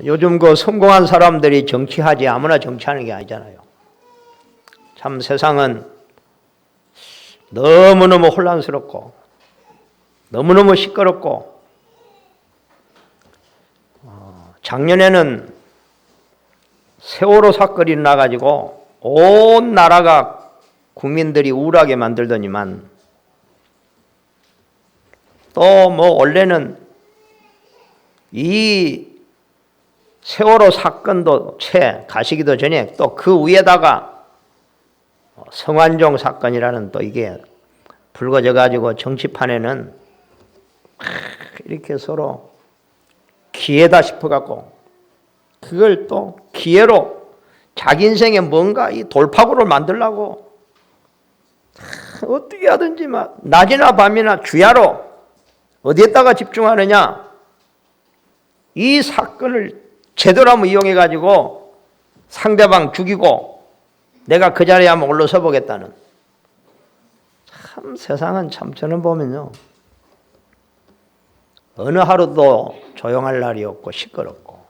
요즘 그 성공한 사람들이 정치하지 아무나 정치하는 게 아니잖아요. 참 세상은 너무너무 혼란스럽고 너무너무 시끄럽고 작년에는 세월호 사건이 나가지고 온 나라가 국민들이 우울하게 만들더니만 또 뭐 원래는 이 세월호 사건도 채 가시기도 전에 또 그 위에다가 성완종 사건이라는 또 이게 불거져 가지고 정치판에는 이렇게 서로 기회다 싶어 갖고 그걸 또 기회로 자기 인생에 뭔가 이 돌파구를 만들려고 어떻게 하든지 막 낮이나 밤이나 주야로 어디에다가 집중하느냐, 이 사건을 제대로 한번 이용해 가지고 상대방 죽이고 내가 그 자리에 한번 올라서 보겠다는. 참 세상은 참 저는 보면요 어느 하루도 조용할 날이 없고 시끄럽고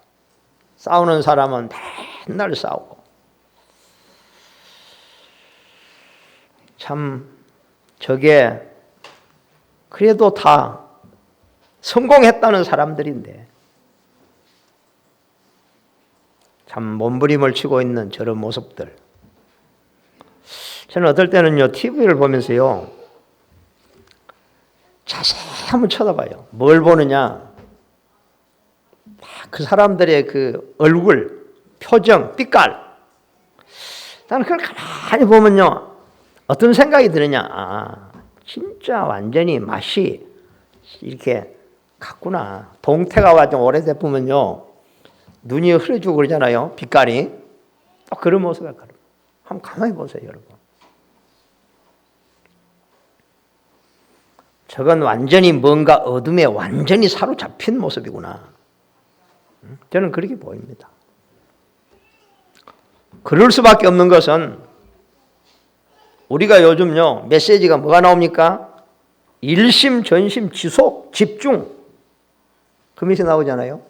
싸우는 사람은 맨날 싸우고 참 저게 그래도 다 성공했다는 사람들인데 참 몸부림을 치고 있는 저런 모습들. 저는 어떨 때는요 TV를 보면서요 자세히 한번 쳐다봐요. 뭘 보느냐, 그 사람들의 그 얼굴, 표정, 빛깔. 나는 그걸 가만히 보면요 어떤 생각이 드느냐, 진짜 완전히 맛이 이렇게 같구나. 동태가 와좀 오래돼 보면요 눈이 흐려지고 그러잖아요. 빛깔이 또 그런 모습이 같아요. 한번 가만히 보세요 여러분. 저건 완전히 뭔가 어둠에 완전히 사로잡힌 모습이구나. 저는 그렇게 보입니다. 그럴 수밖에 없는 것은 우리가 요즘요 메시지가 뭐가 나옵니까? 일심, 전심, 지속, 집중. 그 밑에 나오잖아요.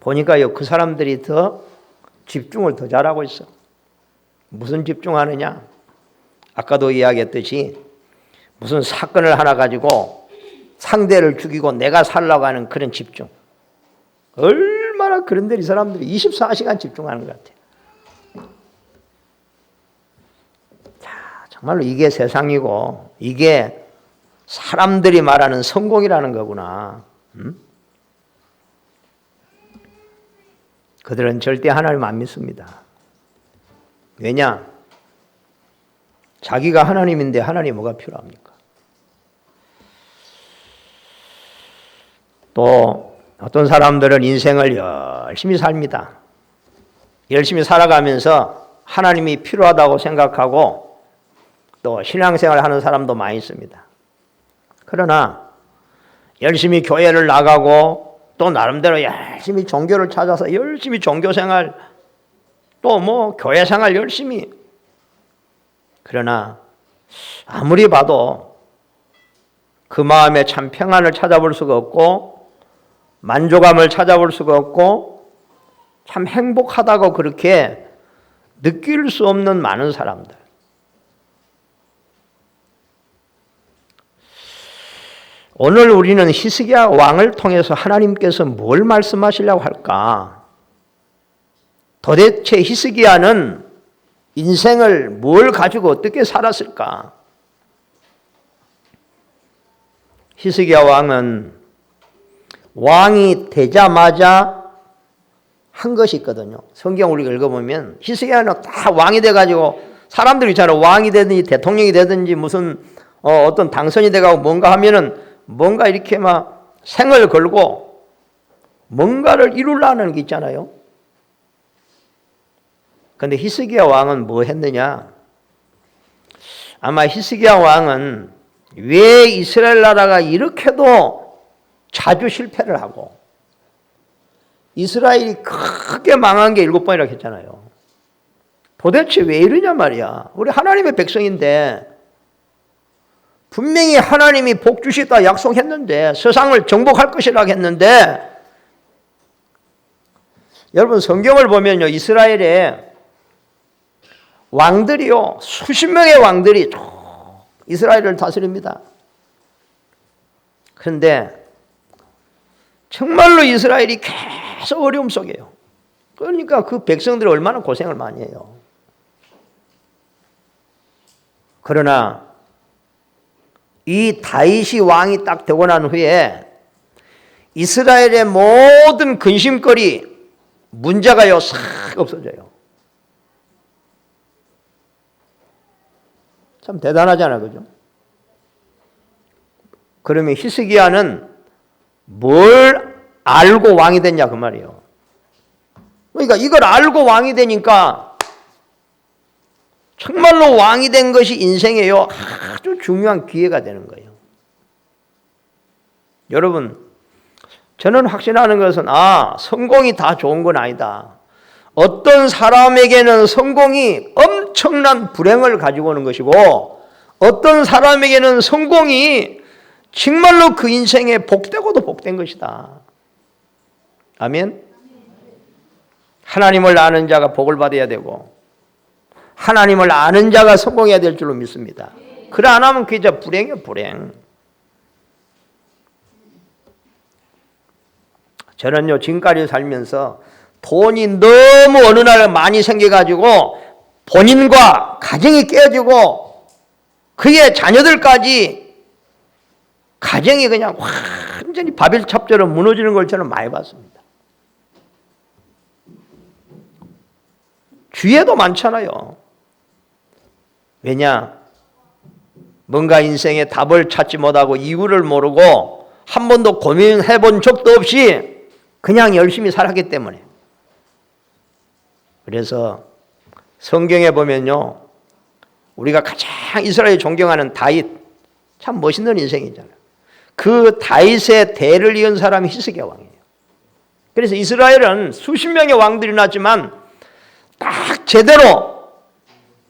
보니까요 그 사람들이 더 집중을 더 잘하고 있어. 무슨 집중하느냐? 아까도 이야기했듯이 무슨 사건을 하나 가지고 상대를 죽이고 내가 살려고 하는 그런 집중. 얼마나 그런데 이 사람들이 24시간 집중하는 것 같아요. 자, 정말로 이게 세상이고 이게 사람들이 말하는 성공이라는 거구나. 그들은 절대 하나님 안 믿습니다. 왜냐? 자기가 하나님인데 하나님이 뭐가 필요합니까? 또 어떤 사람들은 인생을 열심히 삽니다. 열심히 살아가면서 하나님이 필요하다고 생각하고 또 신앙생활을 하는 사람도 많이 있습니다. 그러나 열심히 교회를 나가고 또 나름대로 열심히 종교를 찾아서 열심히 종교생활 또 뭐 교회생활 열심히, 그러나 아무리 봐도 그 마음에 참 평안을 찾아볼 수가 없고 만족감을 찾아볼 수가 없고 참 행복하다고 그렇게 느낄 수 없는 많은 사람들. 오늘 우리는 히스기야 왕을 통해서 하나님께서 뭘 말씀하시려고 할까? 도대체 히스기야는 인생을 뭘 가지고 어떻게 살았을까? 히스기야 왕은 왕이 되자마자 한 것이 있거든요. 성경 우리가 읽어보면 히스기야는 다 왕이 돼가지고 사람들이 있잖아요. 왕이 되든지 대통령이 되든지 무슨 어떤 당선이 돼가고 뭔가 하면은 뭔가 이렇게 막 생을 걸고 뭔가를 이루려는 게 있잖아요. 그런데 히스기야 왕은 뭐 했느냐? 아마 히스기야 왕은 왜 이스라엘 나라가 이렇게도 자주 실패를 하고 이스라엘이 크게 망한 게 7번이라고 했잖아요. 도대체 왜 이러냐 말이야. 우리 하나님의 백성인데 분명히 하나님이 복 주시다 약속했는데, 세상을 정복할 것이라고 했는데, 여러분 성경을 보면요, 이스라엘에 왕들이요, 수십 명의 왕들이 이스라엘을 다스립니다. 그런데 정말로 이스라엘이 계속 어려움 속이에요. 그러니까 그 백성들이 얼마나 고생을 많이 해요. 그러나 이 다윗이 왕이 딱 되고 난 후에 이스라엘의 모든 근심거리, 문제가요 싹 없어져요. 참 대단하잖아요, 그죠? 그러면 히스기야는 뭘 알고 왕이 됐냐 그 말이에요. 그러니까 이걸 알고 왕이 되니까 정말로 왕이 된 것이 인생에요 아주 중요한 기회가 되는 거예요. 여러분, 저는 확신하는 것은 성공이 다 좋은 건 아니다. 어떤 사람에게는 성공이 엄청난 불행을 가지고 오는 것이고, 어떤 사람에게는 성공이 정말로 그 인생에 복되고도 복된 것이다. 아멘? 하나님을 아는 자가 복을 받아야 되고, 하나님을 아는 자가 성공해야 될 줄로 믿습니다. 그래 안 하면 그게 불행이에요, 불행. 저는요, 지금까지 살면서 돈이 너무 어느 날 많이 생겨가지고 본인과 가정이 깨어지고 그의 자녀들까지 가정이 그냥 완전히 바벨탑처럼 무너지는 걸 저는 많이 봤습니다. 주위에도 많잖아요. 왜냐? 뭔가 인생에 답을 찾지 못하고 이유를 모르고 한 번도 고민해 본 적도 없이 그냥 열심히 살았기 때문에. 그래서 성경에 보면요, 우리가 가장 이스라엘이 존경하는 다윗, 참 멋있는 인생이잖아요. 그 다윗의 대를 이은 사람이 히스기야 왕이에요. 그래서 이스라엘은 수십 명의 왕들이 났지만 딱 제대로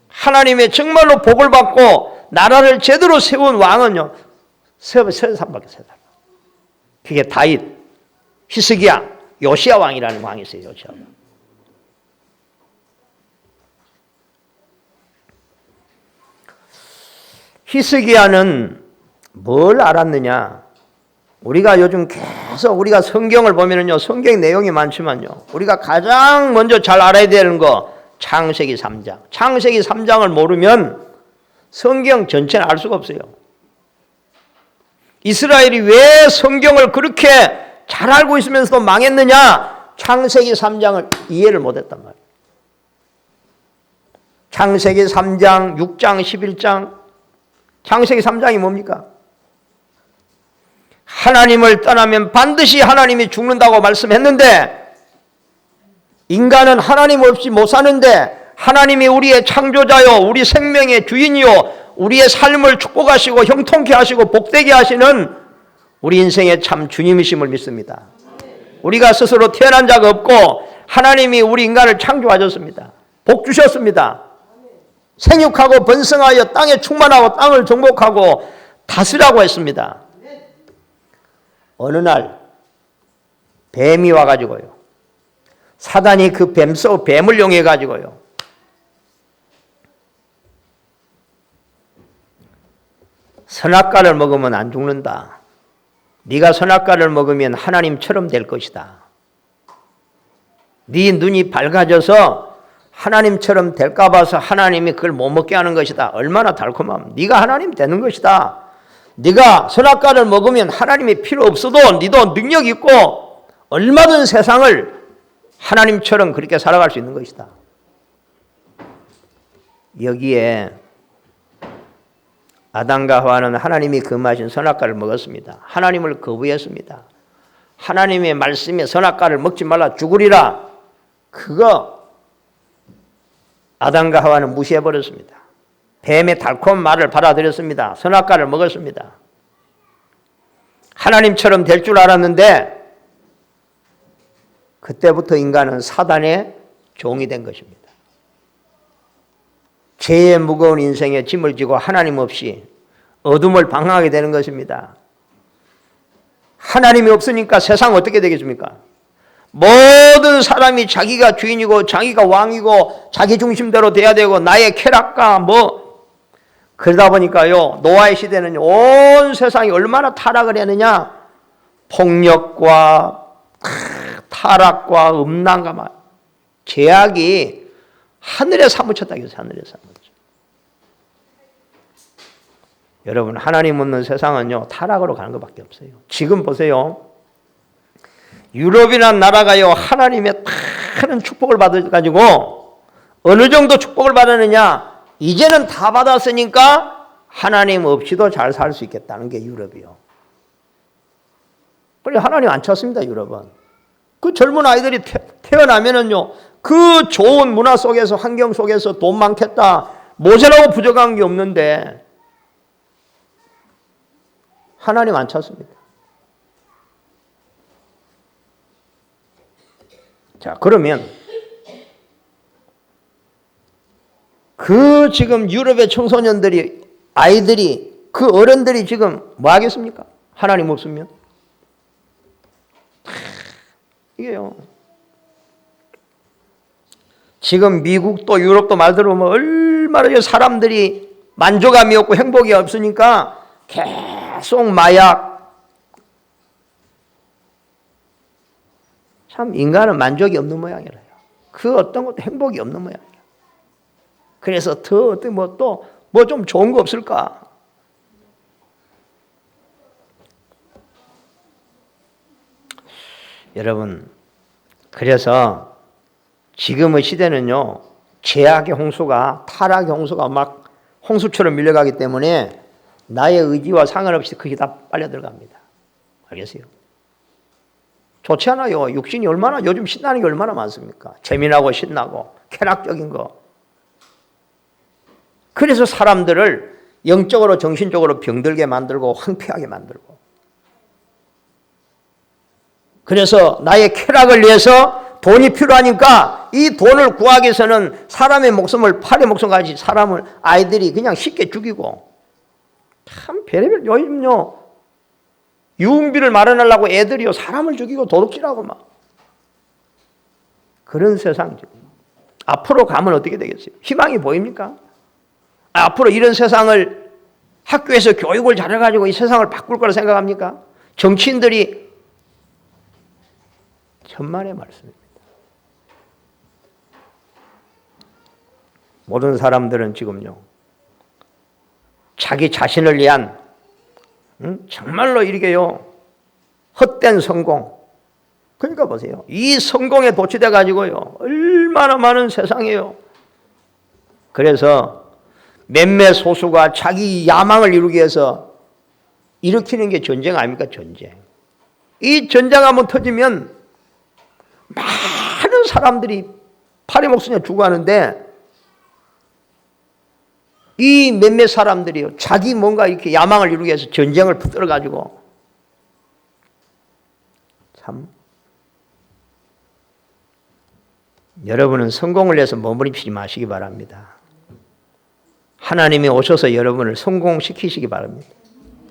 하나님의 정말로 복을 받고 나라를 제대로 세운 왕은요, 세 사람밖에 세 사람. 그게 다윗, 히스기야, 요시야 왕이라는 왕이 있어요. 요시야 왕. 히스기야는 뭘 알았느냐? 우리가 요즘 계속 우리가 성경을 보면은요, 성경 내용이 많지만요, 우리가 가장 먼저 잘 알아야 되는 거 창세기 3장. 창세기 3장을 모르면 성경 전체는 알 수가 없어요. 이스라엘이 왜 성경을 그렇게 잘 알고 있으면서도 망했느냐? 창세기 3장을 이해를 못했단 말이에요. 창세기 3장, 6장, 11장. 창세기 3장이 뭡니까? 하나님을 떠나면 반드시 하나님이 죽는다고 말씀했는데, 인간은 하나님 없이 못 사는데 하나님이 우리의 창조자요, 우리 생명의 주인이요, 우리의 삶을 축복하시고 형통케 하시고 복되게 하시는 우리 인생의 참 주님이심을 믿습니다. 우리가 스스로 태어난 자가 없고 하나님이 우리 인간을 창조하셨습니다. 복 주셨습니다. 생육하고 번성하여 땅에 충만하고 땅을 정복하고 다스라고 했습니다. 어느 날 뱀이 와가지고요, 사단이 그 뱀을 이용해가지고요, 선악과를 먹으면 안 죽는다. 네가 선악과를 먹으면 하나님처럼 될 것이다. 네 눈이 밝아져서 하나님처럼 될까 봐서 하나님이 그걸 못 먹게 하는 것이다. 얼마나 달콤함. 네가 하나님 되는 것이다. 네가 선악과를 먹으면 하나님이 필요 없어도 네도 능력 있고 얼마든 세상을 하나님처럼 그렇게 살아갈 수 있는 것이다. 여기에 아담과 하와는 하나님이 금하신 선악과를 먹었습니다. 하나님을 거부했습니다. 하나님의 말씀에 선악과를 먹지 말라 죽으리라, 그거 아담과 하와는 무시해버렸습니다. 뱀의 달콤한 말을 받아들였습니다. 선악과를 먹었습니다. 하나님처럼 될 줄 알았는데 그때부터 인간은 사단의 종이 된 것입니다. 죄의 무거운 인생에 짐을 지고 하나님 없이 어둠을 방황하게 되는 것입니다. 하나님이 없으니까 세상 어떻게 되겠습니까? 모든 사람이 자기가 주인이고 자기가 왕이고 자기 중심대로 돼야 되고 나의 쾌락과 그러다 보니까요, 노아의 시대는 온 세상이 얼마나 타락을 했느냐? 폭력과 타락과 음란과 죄악이 하늘에 사무쳤다 그랬어요. 하늘에 사무쳐. 여러분, 하나님 없는 세상은요, 타락으로 가는 것밖에 없어요. 지금 보세요. 유럽이라는 나라가요, 하나님의 큰 축복을 받아가지고 어느 정도 축복을 받았느냐? 이제는 다 받았으니까 하나님 없이도 잘 살 수 있겠다는 게 유럽이요. 그래, 하나님 안 찾습니다, 유럽은. 그 젊은 아이들이 태어나면은요, 그 좋은 문화 속에서, 환경 속에서 돈 많겠다, 모자라고 부족한 게 없는데, 하나님 안 찾습니다. 자, 그러면 그 지금 유럽의 청소년들이, 아이들이, 그 어른들이 지금 뭐 하겠습니까? 하나님 없으면. 이게요. 지금 미국도 유럽도 말 들어보면 얼마나 사람들이 만족감이 없고 행복이 없으니까 계속 마약. 참 인간은 만족이 없는 모양이라요. 그 어떤 것도 행복이 없는 모양이에요. 그래서 더 어떤 뭐 좀 좋은 거 없을까? 여러분, 그래서 지금의 시대는요, 죄악의 홍수가, 타락의 홍수가 막 홍수처럼 밀려가기 때문에 나의 의지와 상관없이 그게 다 빨려 들어갑니다. 알겠어요? 좋지 않아요. 육신이 얼마나, 요즘 신나는 게 얼마나 많습니까? 재미나고 신나고 쾌락적인 거. 그래서 사람들을 영적으로 정신적으로 병들게 만들고 황폐하게 만들고, 그래서 나의 쾌락을 위해서 돈이 필요하니까 이 돈을 구하기 위해서는 사람의 목숨을, 팔의 목숨까지 사람을, 아이들이 그냥 쉽게 죽이고, 참 별의별, 요즘요 유흥비를 마련하려고 애들이요 사람을 죽이고 도둑질하고 막 그런 세상이죠. 앞으로 가면 어떻게 되겠어요? 희망이 보입니까? 앞으로 이런 세상을, 학교에서 교육을 잘해가지고 이 세상을 바꿀 거라 생각합니까? 정치인들이, 천만의 말씀입니다. 모든 사람들은 지금요, 자기 자신을 위한, 정말로 이렇게요, 헛된 성공. 그러니까 보세요. 이 성공에 도취돼 가지고요, 얼마나 많은 세상이에요. 그래서 몇몇 소수가 자기 야망을 이루기 위해서 일으키는 게 전쟁 아닙니까? 전쟁. 이 전쟁 한번 터지면 많은 사람들이 팔에 목숨이 죽어가는데, 이 몇몇 사람들이요, 자기 뭔가 이렇게 야망을 이루기 위해서 전쟁을 붙들어가지고, 참, 여러분은 성공을 위해서 머무르지 마시기 바랍니다. 하나님이 오셔서 여러분을 성공시키시기 바랍니다.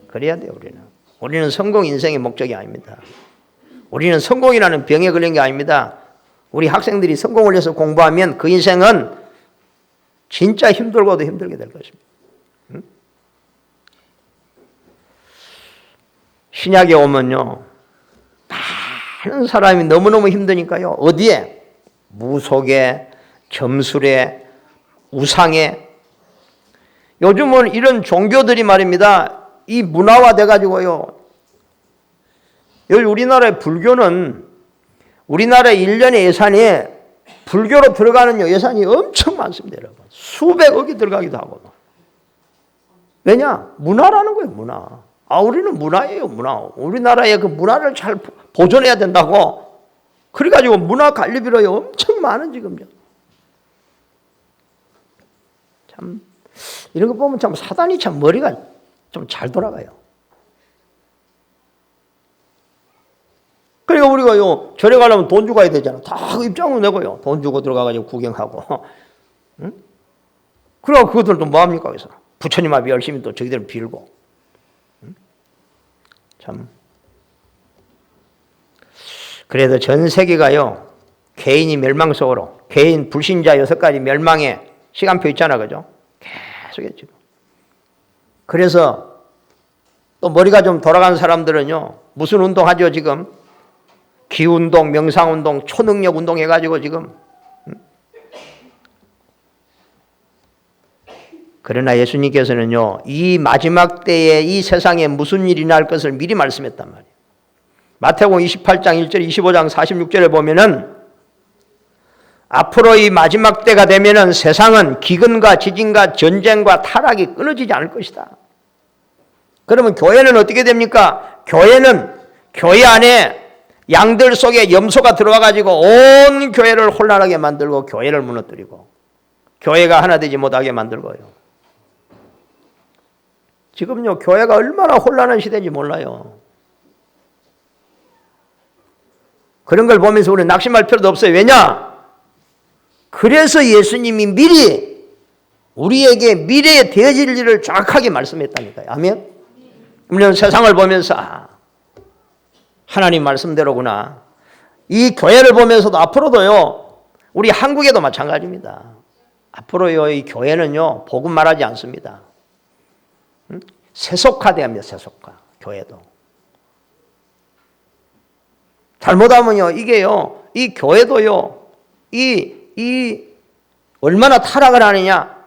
그래야 돼요, 우리는. 우리는 성공 인생의 목적이 아닙니다. 우리는 성공이라는 병에 걸린 게 아닙니다. 우리 학생들이 성공을 위해서 공부하면 그 인생은 진짜 힘들고도 힘들게 될 것입니다. 신약에 오면요, 많은 사람이 너무너무 힘드니까요, 어디에? 무속에, 점술에, 우상에. 요즘은 이런 종교들이 말입니다, 이 문화화돼 가지고요, 여기 우리나라의 불교는, 우리나라의 1년의 예산이 불교로 들어가는 예산이 엄청 많습니다, 여러분. 수백억이 들어가기도 하고. 왜냐? 문화라는 거예요, 문화. 우리는 문화예요, 문화. 우리나라의 그 문화를 잘 보존해야 된다고. 그래가지고 문화 관리비로 엄청 많은 지금요. 참, 이런 거 보면 참 사단이 참 머리가 좀 잘 돌아가요. 그러니까 우리가요, 절에 가려면 돈 주고 가야 되잖아. 다 입장료 내고요. 돈 주고 들어가가지고 구경하고. 응? 그러고 그것들도 뭐합니까? 그래서 부처님 앞에 열심히 또 저기들 빌고. 참. 그래도 전 세계가요, 개인이 멸망 속으로, 개인 불신자 6가지 멸망의 시간표 있잖아, 그죠? 계속했죠. 그래서 또 머리가 좀 돌아가는 사람들은요, 무슨 운동하죠, 지금? 기운동, 명상운동, 초능력 운동 해가지고 지금. 그러나 예수님께서는요, 이 마지막 때에 이 세상에 무슨 일이 날 것을 미리 말씀했단 말이에요. 마태복음 28장 1절, 25장 46절에 보면은 앞으로 이 마지막 때가 되면은 세상은 기근과 지진과 전쟁과 타락이 끊어지지 않을 것이다. 그러면 교회는 어떻게 됩니까? 교회는 교회 안에 양들 속에 염소가 들어와 가지고 온 교회를 혼란하게 만들고 교회를 무너뜨리고 교회가 하나 되지 못하게 만들고요. 지금요, 교회가 얼마나 혼란한 시대인지 몰라요. 그런 걸 보면서 우리는 낙심할 필요도 없어요. 왜냐? 그래서 예수님이 미리 우리에게 미래에 되어질 일을 정확하게 말씀했다니까요. 아멘? 우리는 세상을 보면서 하나님 말씀대로구나. 이 교회를 보면서도 앞으로도요, 우리 한국에도 마찬가지입니다. 앞으로요, 이 교회는요, 복음 말하지 않습니다. 세속화되합니다. 세속화. 교회도. 잘못하면요, 이게요, 이 교회도요, 얼마나 타락을 하느냐,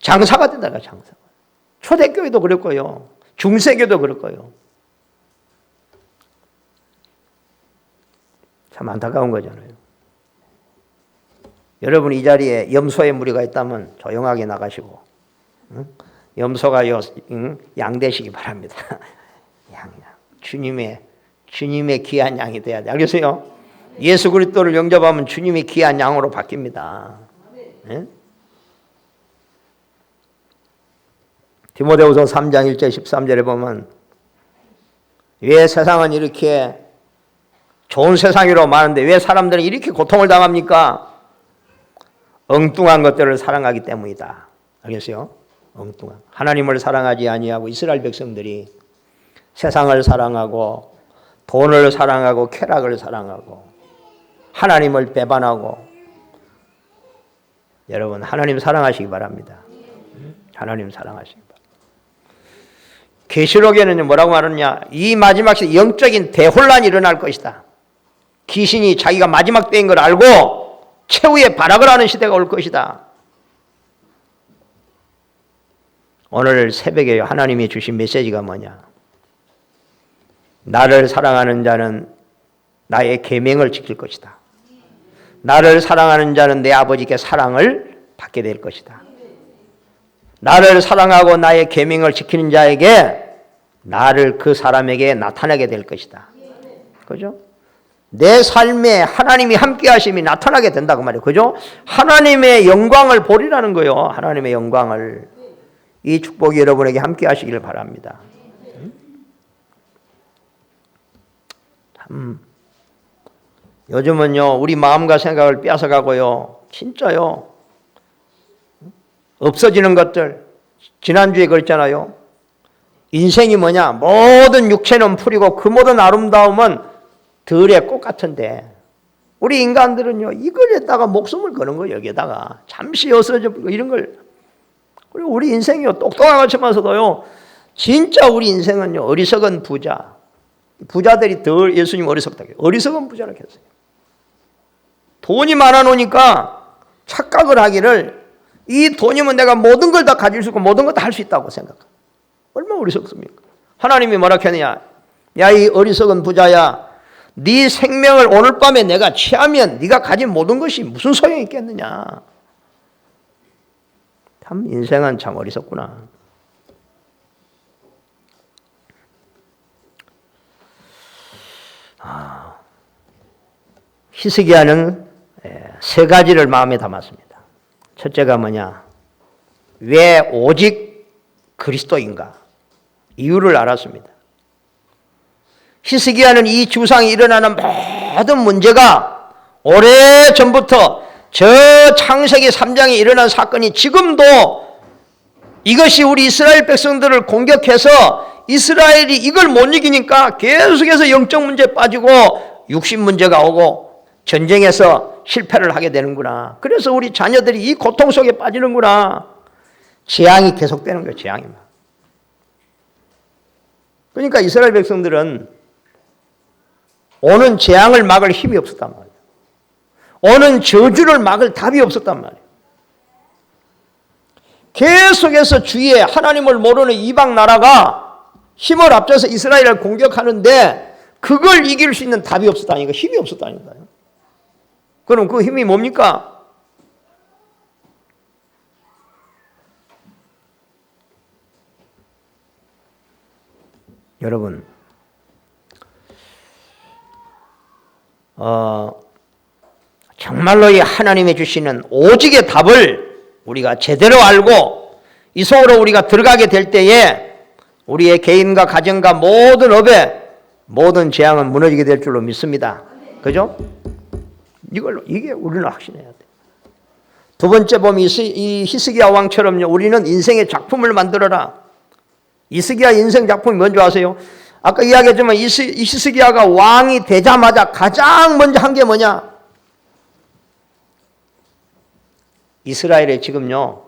장사가 된다가 장사가. 초대교회도 그랬고요, 중세교도 그랬고요. 참 안타까운 거잖아요. 여러분 이 자리에 염소의 무리가 있다면 조용하게 나가시고, 염소가 양 되시기 바랍니다. 양. 주님의 귀한 양이 돼야 돼. 알겠어요? 예수 그리스도를 영접하면 주님이 귀한 양으로 바뀝니다. 네? 디모데후서 3장 1절 13절에 보면 왜 세상은 이렇게 좋은 세상이라고 많은데 왜 사람들은 이렇게 고통을 당합니까? 엉뚱한 것들을 사랑하기 때문이다. 알겠어요? 엉뚱한. 하나님을 사랑하지 아니하고 이스라엘 백성들이 세상을 사랑하고 돈을 사랑하고 쾌락을 사랑하고 하나님을 배반하고. 여러분 하나님 사랑하시기 바랍니다. 하나님 사랑하시기 바랍니다. 계시록에는 뭐라고 말하느냐, 이 마지막 시대 영적인 대혼란이 일어날 것이다. 귀신이 자기가 마지막 때인 걸 알고 최후의 발악을 하는 시대가 올 것이다. 오늘 새벽에 하나님이 주신 메시지가 뭐냐, 나를 사랑하는 자는 나의 계명을 지킬 것이다. 나를 사랑하는 자는 내 아버지께 사랑을 받게 될 것이다. 나를 사랑하고 나의 계명을 지키는 자에게 나를 그 사람에게 나타나게 될 것이다. 그죠? 내 삶에 하나님이 함께 하심이 나타나게 된다고 말이에요. 그죠? 하나님의 영광을 보리라는 거예요. 하나님의 영광을. 이 축복이 여러분에게 함께 하시기를 바랍니다. 요즘은요, 우리 마음과 생각을 빼앗아가고요, 진짜요, 없어지는 것들. 지난주에 그랬잖아요. 인생이 뭐냐, 모든 육체는 풀이고 그 모든 아름다움은 들의 꽃 같은데 우리 인간들은요, 이걸에다가 목숨을 거는 거예요. 여기에다가 잠시 어스러져 이런 걸. 그리고 우리 인생이요, 똑똑한 것처면서도요, 진짜 우리 인생은요, 어리석은 부자. 부자들이 덜 예수님 어리석다. 어리석은 부자라고 했어요. 돈이 많아 놓으니까 착각을 하기를 이 돈이면 내가 모든 걸 다 가질 수 있고 모든 걸 다 할 수 있다고 생각합니다. 얼마나 어리석습니까? 하나님이 뭐라 했느냐, 야 이 어리석은 부자야, 네 생명을 오늘 밤에 내가 취하면 네가 가진 모든 것이 무슨 소용이 있겠느냐. 참 인생은 참 어리석구나. 히스기야는 세 가지를 마음에 담았습니다. 첫째가 뭐냐, 왜 오직 그리스도인가, 이유를 알았습니다. 히스기야는 이 주상이 일어나는 모든 문제가 오래전부터 저 창세기 3장에 일어난 사건이 지금도 이것이 우리 이스라엘 백성들을 공격해서 이스라엘이 이걸 못 이기니까 계속해서 영적 문제 빠지고 육신 문제가 오고 전쟁에서 실패를 하게 되는구나. 그래서 우리 자녀들이 이 고통 속에 빠지는구나. 재앙이 계속되는 거예요. 재앙이. 그러니까 이스라엘 백성들은 오는 재앙을 막을 힘이 없었단 말이에요. 오는 저주를 막을 답이 없었단 말이에요. 계속해서 주위에 하나님을 모르는 이방 나라가 힘을 합쳐서 이스라엘을 공격하는데 그걸 이길 수 있는 답이 없었다니까. 힘이 없었다니까요. 그럼 그 힘이 뭡니까? 여러분, 정말로 이 하나님이 주시는 오직의 답을 우리가 제대로 알고 이 속으로 우리가 들어가게 될 때에 우리의 개인과 가정과 모든 업에 모든 재앙은 무너지게 될 줄로 믿습니다. 그죠? 이게 우리는 확신해야 돼. 두 번째 보면 이 히스기야 왕처럼요, 우리는 인생의 작품을 만들어라. 히스기야 인생 작품이 뭔지 아세요? 아까 이야기했지만 이 히스기야가 왕이 되자마자 가장 먼저 한 게 뭐냐? 이스라엘에 지금요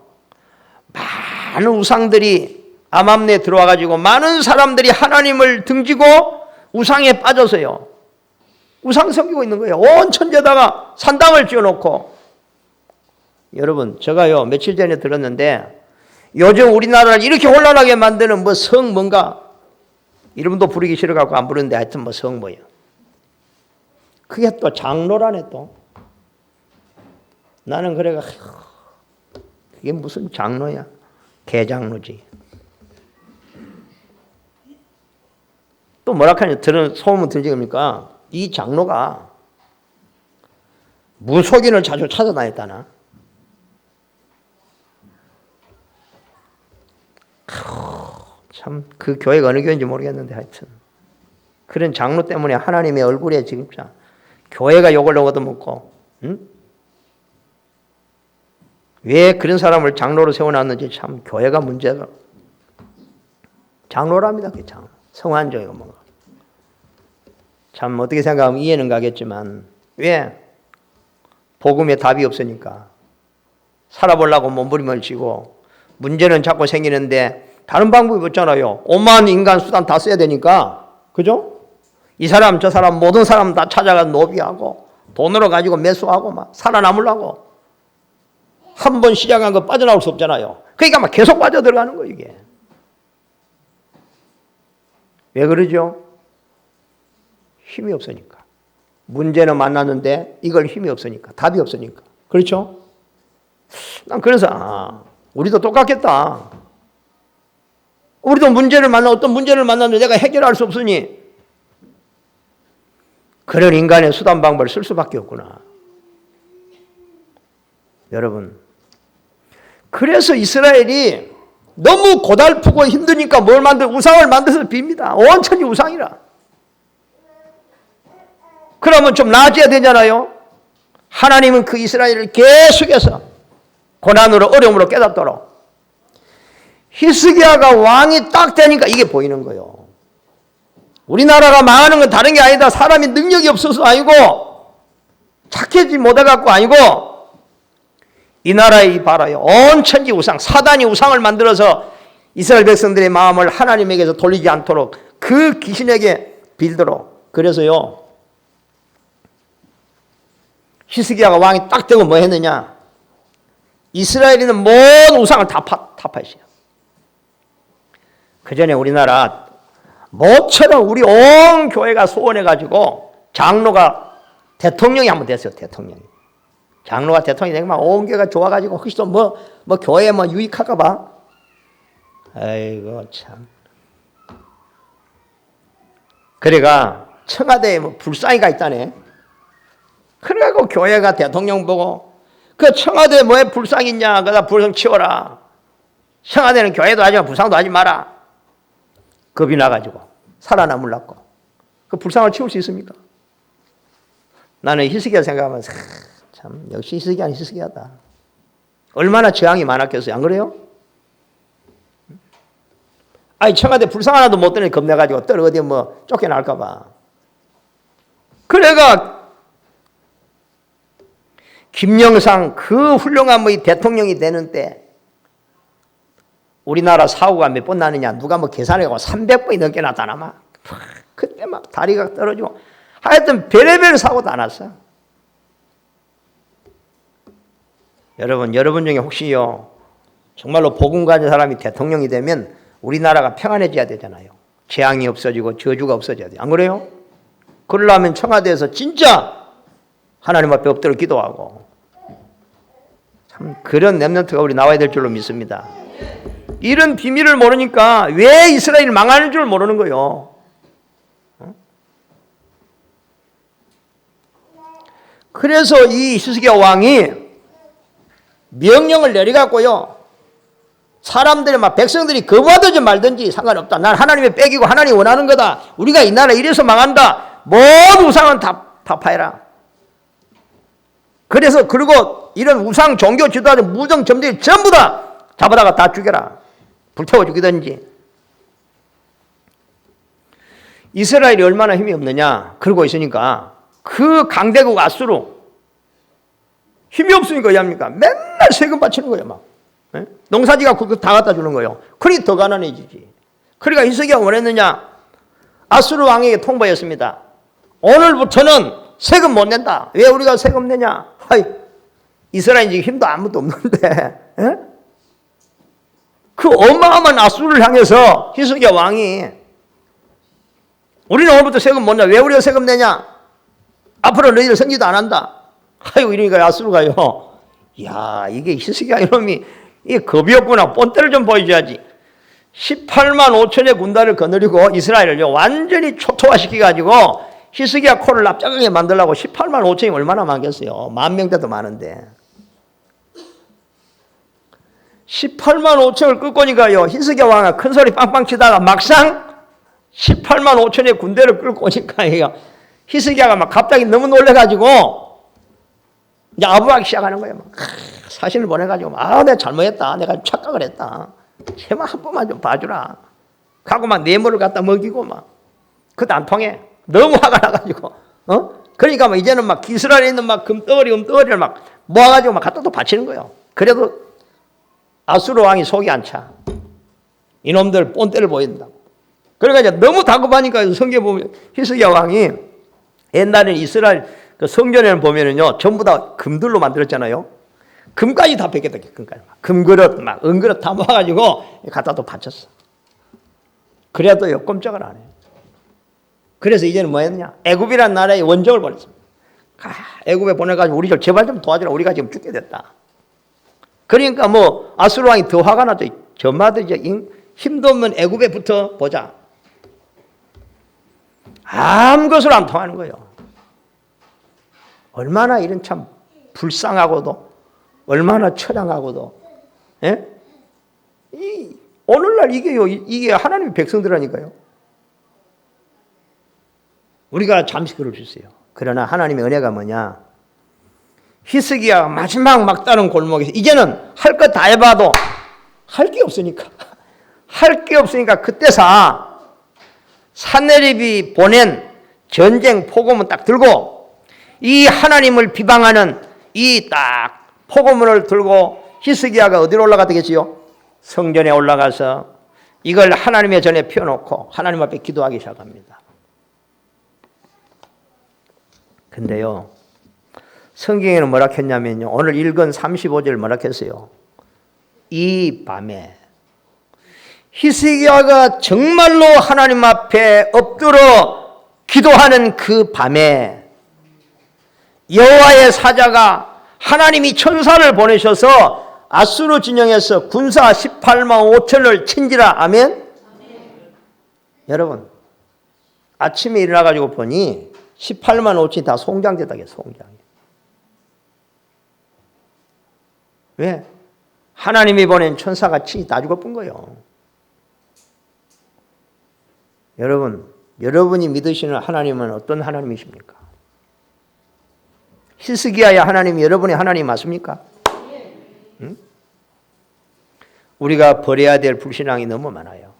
많은 우상들이 암암리에 들어와가지고 많은 사람들이 하나님을 등지고 우상에 빠져서요 우상 섬기고 있는 거예요. 온 천지에다가 산당을 지어놓고. 여러분, 제가요 며칠 전에 들었는데 요즘 우리나라를 이렇게 혼란하게 만드는 뭐 성 뭔가 이름도 부르기 싫어갖고 안 부르는데 하여튼 뭐 성 뭐예요. 그게 또 장로라네 또. 나는 그래가 그게 무슨 장로야. 개장로지. 또 뭐라 하냐 소문은 들지 겁니까? 이 장로가 무속인을 자주 찾아다녔다나. 참 그 교회가 어느 교회인지 모르겠는데 하여튼 그런 장로 때문에 하나님의 얼굴에 지금 교회가 욕을 얻어먹고 왜 그런 사람을 장로로 세워놨는지 참 교회가 문제가. 장로랍니다. 그게 장로. 성환조이가 뭔가. 참 어떻게 생각하면 이해는 가겠지만 왜? 복음에 답이 없으니까. 살아보려고 몸부림을 치고 문제는 자꾸 생기는데 다른 방법이 없잖아요. 오만 인간 수단 다 써야 되니까. 그죠? 이 사람 저 사람 모든 사람 다 찾아가 노비하고 돈으로 가지고 매수하고 막 살아남으려고. 한 번 시작한 거 빠져나올 수 없잖아요. 그러니까 막 계속 빠져들어가는 거예요, 이게. 왜 그러죠? 힘이 없으니까. 문제는 만났는데 이걸 힘이 없으니까. 답이 없으니까. 그렇죠? 난 그래서 우리도 똑같겠다. 우리도 어떤 문제를 만났는데 내가 해결할 수 없으니 그런 인간의 수단 방법을 쓸 수밖에 없구나. 여러분, 그래서 이스라엘이 너무 고달프고 힘드니까 우상을 만들어서 빕니다. 온 천지 우상이라. 그러면 좀 나아져야 되잖아요. 하나님은 그 이스라엘을 계속해서 고난으로 어려움으로 깨닫도록. 히스기야가 왕이 딱 되니까 이게 보이는 거예요. 우리나라가 망하는 건 다른 게 아니다. 사람이 능력이 없어서 아니고 착해지 못해갖고 아니고 이 나라에 봐라요. 온 천지 우상, 사단이 우상을 만들어서 이스라엘 백성들의 마음을 하나님에게서 돌리지 않도록 그 귀신에게 빌도록. 그래서요 히스기야가 왕이 딱 되고 뭐 했느냐? 이스라엘에는 모든 우상을 다 타파했어요. 그 전에 우리나라 모처럼 우리 온 교회가 소원해가지고 장로가 대통령이 한번 됐어요. 대통령이. 장로가 대통령이 되면 온 교회가 좋아가지고 혹시 또 뭐 교회에 유익할까 봐. 아이고 참. 그래가 청와대에 불상이가 있다네. 그래가지고 교회가 대통령 보고 그 청와대에 뭐에 불상 있냐? 그다 불상 치워라. 청와대는 교회도 하지 마, 불상도 하지 마라. 겁이 나가지고 살아남으려고. 그 불상을 치울 수 있습니까? 나는 히스기야 생각하면 참 역시 히스기야는 히스기야다. 얼마나 저항이 많았겠어요. 안 그래요? 아니 청와대 불상 하나도 못 드니 겁내가지고 떨어 어디 뭐 쫓겨날까 봐. 그래가 김영삼 그 훌륭한 뭐 대통령이 되는 때 우리나라 사고가 몇 번 나느냐 누가 뭐 계산해가고 300번이 넘게 났다나 막 그때 막 다리가 떨어지고 하여튼 별의별 사고 다 났어. 여러분 중에 혹시요 정말로 복음 가진 사람이 대통령이 되면 우리나라가 평안해져야 되잖아요. 재앙이 없어지고 저주가 없어져야 돼요. 안 그래요? 그러려면 청와대에서 진짜 하나님 앞에 엎드려 기도하고 참 그런 렘넌트가 우리 나와야 될 줄로 믿습니다. 이런 비밀을 모르니까 왜 이스라엘이 망하는 줄 모르는 거예요. 그래서 이 히스기야 왕이 명령을 내려갖고요. 사람들이 막 백성들이 거부하든지 말든지 상관없다. 난 하나님의 빼기고 하나님이 원하는 거다. 우리가 이 나라 이래서 망한다. 모든 우상은 다 파해라. 그래서 그리고 이런 우상 종교 지도자들 무정 점들이 전부 다 잡아다가 다 죽여라. 불태워 죽이든지. 이스라엘이 얼마나 힘이 없느냐. 그러고 있으니까 그 강대국 아수르 힘이 없으니까 어떡합니까? 맨날 세금 바치는 거예요. 막 농사지가 그거 다 갖다 주는 거예요. 그러니 더 가난해지지. 그러니까 히스기야가 원했느냐? 아수르 왕에게 통보했습니다. 오늘부터는 세금 못 낸다. 왜 우리가 세금 내냐? 하이, 이스라엘 지금 힘도 아무도 없는데 그 어마어마한 아수르를 향해서 히스기야 왕이 우리는 오늘부터 세금 못 내. 왜 우리가 세금 내냐? 앞으로 너희들 성지도 안 한다. 아이고 이러니까 아수르가요. 야 이게 히스기야 이놈이 이 겁이 없구나. 본때를 좀 보여줘야지. 18만 5천의 군단을 거느리고 이스라엘을요 완전히 초토화시켜가지고 히스기야 코를 납작하게 만들려고 18만 5천이 얼마나 많겠어요. 10,000명대도 많은데 18만 5천을 끌고니까요 히스기야 왕은 큰 소리 빵빵 치다가 막상 18만 5천의 군대를 끌고 오니까요 히스기야가 막 갑자기 너무 놀래가지고 이제 아부하기 시작하는 거예요. 막 사신을 보내가지고 내가 잘못했다. 내가 착각을 했다. 제발 한 번만 좀 봐주라. 하고 막 뇌물을 갖다 먹이고 막 그것도 안 통해. 너무 화가 나가지고 그러니까 막 이제는 막 이스라엘에 있는 막 금덩어리를 막 모아가지고 막 갖다 또 바치는 거예요. 그래도 아수르 왕이 속이 안 차. 이놈들 본때를 보인다고. 그러니까 이제 너무 다급하니까 성경에 보면 히스기야 왕이 옛날에는 이스라엘 그 성전에는 보면은요 전부 다 금들로 만들었잖아요. 금까지 다 뺏겼다. 금까지 금그릇 막 은그릇 다 모아가지고 갖다 또 바쳤어. 그래도요 꼼짝을 안 해. 그래서 이제는 뭐 했느냐? 애굽이라는 나라에 원정을 보냈습니다. 애굽에 보내가지고 우리 좀 제발 좀 도와주라. 우리가 지금 죽게 됐다. 그러니까 뭐 아수르 왕이 더 화가 나죠. 저마다 이제 힘도 없는 애굽에 붙어 보자. 아무것으로 안 통하는 거예요. 얼마나 이런 참 불쌍하고도 얼마나 처량하고도 오늘날 이게 하나님의 백성들이라니까요. 우리가 잠시 그럴 수 있어요. 그러나 하나님의 은혜가 뭐냐? 히스기야가 마지막 막다른 골목에서 이제는 할 것 다 해봐도 할 게 없으니까 그때서 산헤립이 보낸 전쟁 포고문 딱 들고 이 하나님을 비방하는 이 딱 포고문을 들고 히스기야가 어디로 올라갔겠지요? 성전에 올라가서 이걸 하나님의 전에 펴놓고 하나님 앞에 기도하기 시작합니다. 근데요 성경에는 뭐라 했냐면요 오늘 읽은 35절 뭐라 했어요? 이 밤에 히스기야가 정말로 하나님 앞에 엎드려 기도하는 그 밤에 여호와의 사자가 하나님이 천사를 보내셔서 아수르 진영에서 군사 18만 5천을 친지라. 아멘? 여러분 아침에 일어나가지고 보니 18만 5천이 다 송장되다게 송장. 왜? 하나님이 보낸 천사가 친히 다 죽어본 거예요. 여러분이 믿으시는 하나님은 어떤 하나님이십니까? 히스기야의 하나님이 여러분의 하나님 맞습니까? 응? 우리가 버려야 될 불신앙이 너무 많아요.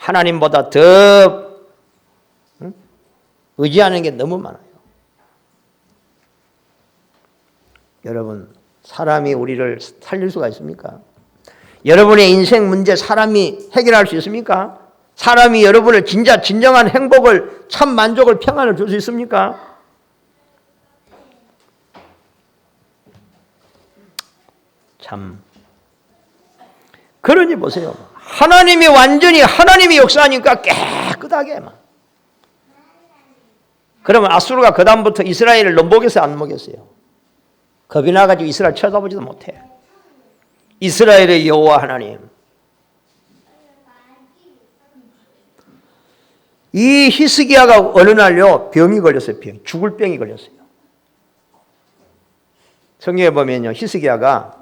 하나님보다 더 의지하는 게 너무 많아요. 여러분, 사람이 우리를 살릴 수가 있습니까? 여러분의 인생 문제 사람이 해결할 수 있습니까? 사람이 여러분을 진정한 행복을, 참 만족을, 평안을 줄 수 있습니까? 참. 그러니 보세요. 하나님이 역사하니까 깨끗하게 막. 그러면 아수르가 그 다음부터 이스라엘을 넘보겠어요, 안 먹였어요? 겁이 나가지고 이스라엘 쳐다보지도 못해. 이스라엘의 여호와 하나님. 이 히스기야가 어느 날요 병이 걸렸어요. 죽을 병이 걸렸어요. 성경에 보면요, 히스기야가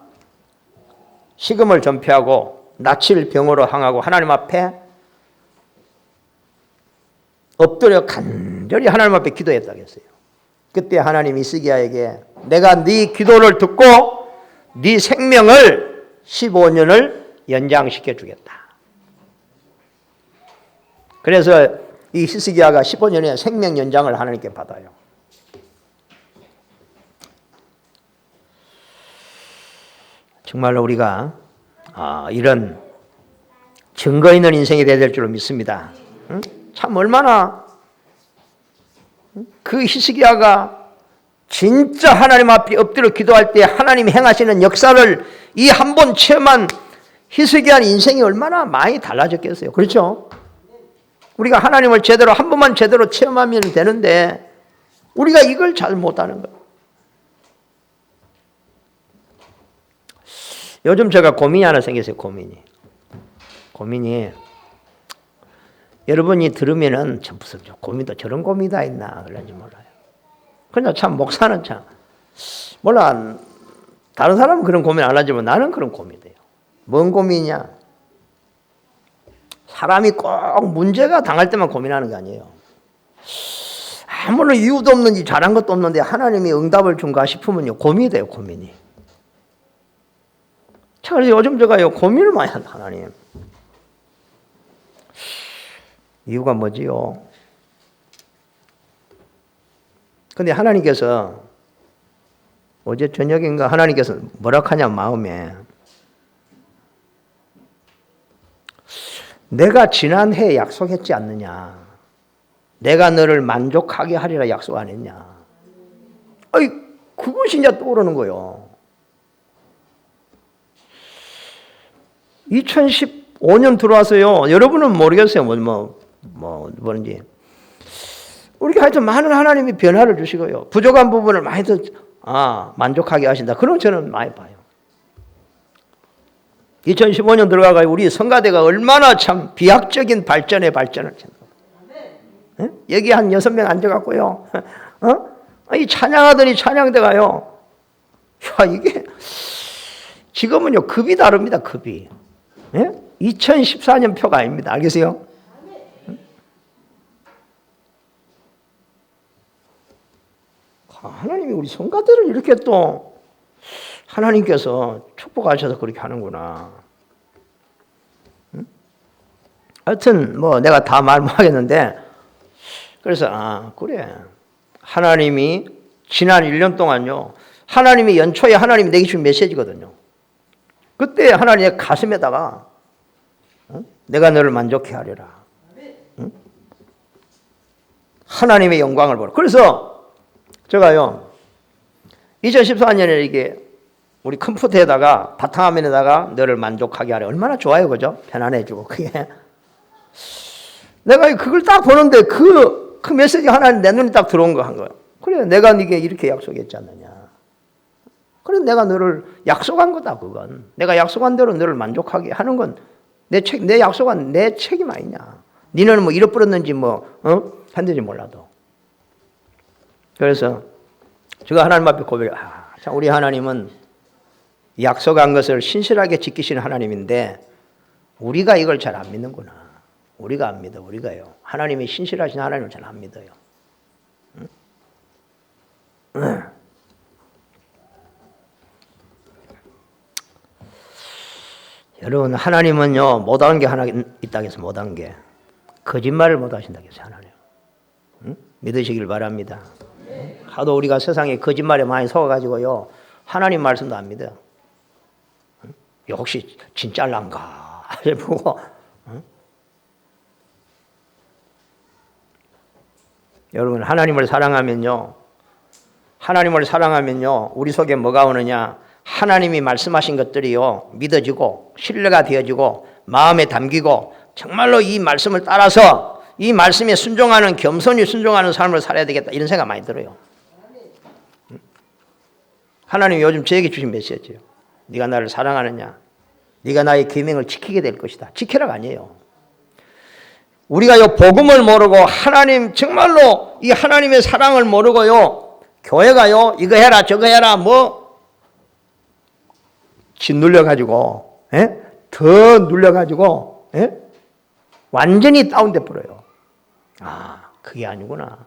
식음을 전폐하고 낯을 병으로 향하고 하나님 앞에 엎드려 간절히 하나님 앞에 기도했다고 했어요. 그때 하나님이 히스기야에게 내가 네 기도를 듣고 네 생명을 15년을 연장시켜 주겠다. 그래서 이 히스기야가 15년의 생명 연장을 하나님께 받아요. 정말로 우리가 이런 증거 있는 인생이 되어야 될 줄로 믿습니다. 응? 참 얼마나 그 히스기야가 진짜 하나님 앞에 엎드려 기도할 때 하나님이 행하시는 역사를 이 한 번 체험한 히스기야의 인생이 얼마나 많이 달라졌겠어요. 그렇죠? 우리가 하나님을 한 번만 제대로 체험하면 되는데 우리가 이걸 잘 못하는 거예요. 요즘 제가 고민이 하나 생겼어요. 고민이 여러분이 들으면은 참 무슨 고민도 저런 고민이 다 있나 그런지 몰라요. 그러나 참 목사는 참 몰라, 다른 사람은 그런 고민 안 하지만 나는 그런 고민이 돼요. 뭔 고민이냐? 사람이 꼭 문제가 당할 때만 고민하는 게 아니에요. 아무런 이유도 없는지 잘한 것도 없는데 하나님이 응답을 준가 싶으면요 고민이 돼요. 고민이. 그래서 요즘 제가 고민을 많이 한다. 하나님, 이유가 뭐지요? 근데 하나님께서 어제 저녁인가 하나님께서 뭐라 하냐 마음에 내가 지난해에 약속했지 않느냐. 내가 너를 만족하게 하리라 약속 안 했냐. 그것이 이제 떠오르는 거예요. 2015년 들어와서요. 여러분은 모르겠어요. 뭐인지. 우리가 하여튼 많은 하나님이 변화를 주시고요. 부족한 부분을 많이 더 만족하게 하신다. 그런 저는 많이 봐요. 2015년 들어가서 우리 성가대가 얼마나 참 비약적인 발전을 했는가. 여기 한 6명 앉아갖고요. 이 찬양하더니 찬양대가요. 이게 지금은요 급이 다릅니다. 급이. 2014년 표가 아닙니다. 알겠어요? 하나님이 우리 성가대를 이렇게 또 하나님께서 축복하셔서 그렇게 하는구나. 하여튼 내가 다 말 못하겠는데 그래서 그래. 하나님이 지난 1년 동안요. 하나님이 연초에 하나님이 내게 주신 메시지거든요. 그때 하나님의 가슴에다가 내가 너를 만족해 하리라. 하나님의 영광을 보라. 그래서 제가요 2014년에 이게 우리 컴퓨터에다가 바탕화면에다가 너를 만족하게 하라. 얼마나 좋아요, 그죠? 편안해지고 그게. 내가 그걸 딱 보는데 그 메시지가 하나님 내 눈에 딱 들어온 거 한 거예요. 그래, 내가 네게 이렇게 약속했지 않느냐. 그래, 내가 너를 약속한 거다, 그건. 내가 약속한 대로 너를 만족하게 하는 건 내 약속은 내 책임 아니냐. 니는 잃어버렸는지 했는지 몰라도. 그래서 제가 하나님 앞에 고백해. 참 우리 하나님은 약속한 것을 신실하게 지키시는 하나님인데 우리가 이걸 잘 안 믿는구나. 우리가 안 믿어. 우리가요. 하나님이 신실하신 하나님을 잘 안 믿어요. 여러분, 하나님은요 못하는 게 하나 있다고 해서 못하는 게 거짓말을 못 하신다고 했어요, 하나님. 응? 믿으시길 바랍니다. 하도 우리가 세상에 거짓말에 많이 속아가지고요, 하나님 말씀도 안 믿어요. 응? 혹시 진짜란가 보고. 응? 여러분, 하나님을 사랑하면요, 우리 속에 뭐가 오느냐? 하나님이 말씀하신 것들이요, 믿어지고 신뢰가 되어지고 마음에 담기고 정말로 이 말씀을 따라서 이 말씀에 순종하는, 겸손히 순종하는 삶을 살아야 되겠다, 이런 생각 많이 들어요. 하나님이 요즘 저에게 주신 메시지예요. 네가 나를 사랑하느냐? 네가 나의 계명을 지키게 될 것이다. 지키라가 아니에요. 우리가 요 복음을 모르고 하나님, 정말로 이 하나님의 사랑을 모르고요, 교회가요 이거 해라 저거 해라 짓눌려가지고, 더 눌려가지고, 완전히 다운돼 버려요. 아, 그게 아니구나.